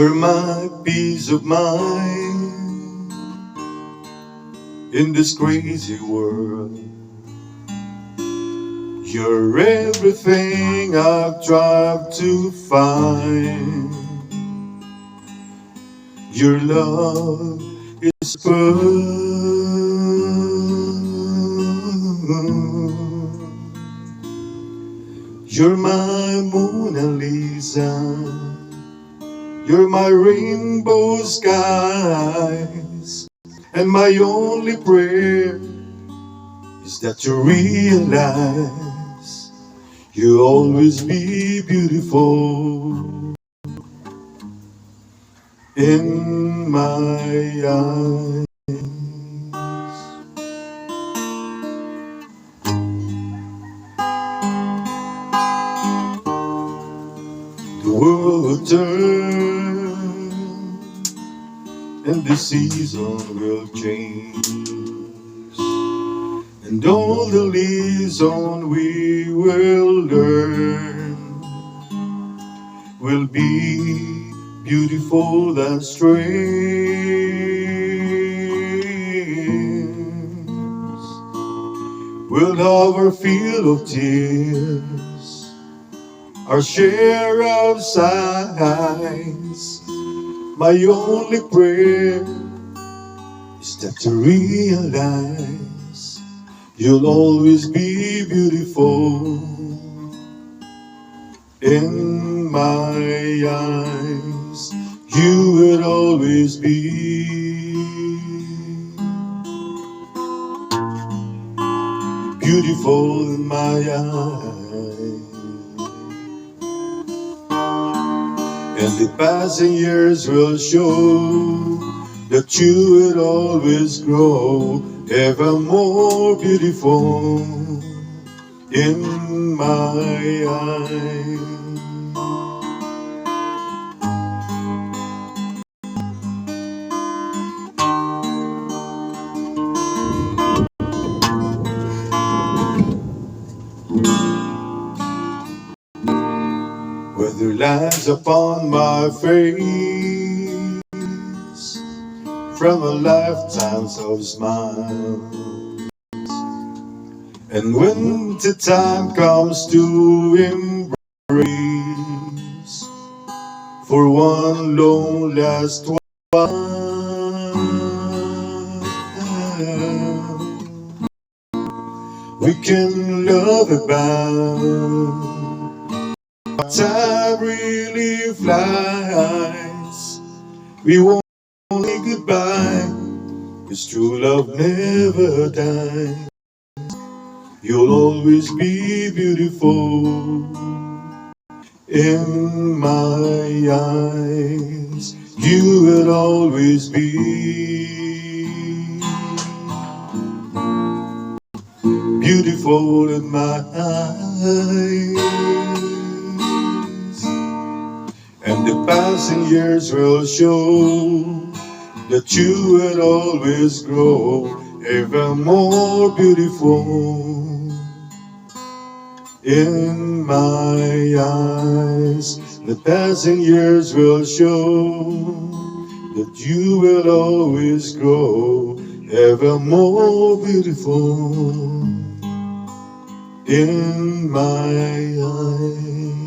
You're my peace of mind in this crazy world. You're everything I've tried to find. Your love is pearl. You're my Mona Lisa. You're my rainbow skies. And my only prayer is that you realize you'll always be beautiful in my eyes. The world will turn and the season will change, and all the lesson we will learn will be beautiful and strange. We'll have our fill of tears, our share of sighs. My only prayer is that you realize you'll always be beautiful in my eyes. You will always be beautiful in my eyes. And the passing years will show that you will always grow ever more beautiful in my eyes. Whether lines upon my face from a lifetime's of smiles, and when the time comes to embrace for one long last while, we can love about. Time really flies. We won't say goodbye, 'cause true love never dies. You'll always be beautiful in my eyes. You will always be beautiful in my eyes. And the passing years will show that you will always grow ever more beautiful in my eyes. The passing years will show that you will always grow ever more beautiful in my eyes.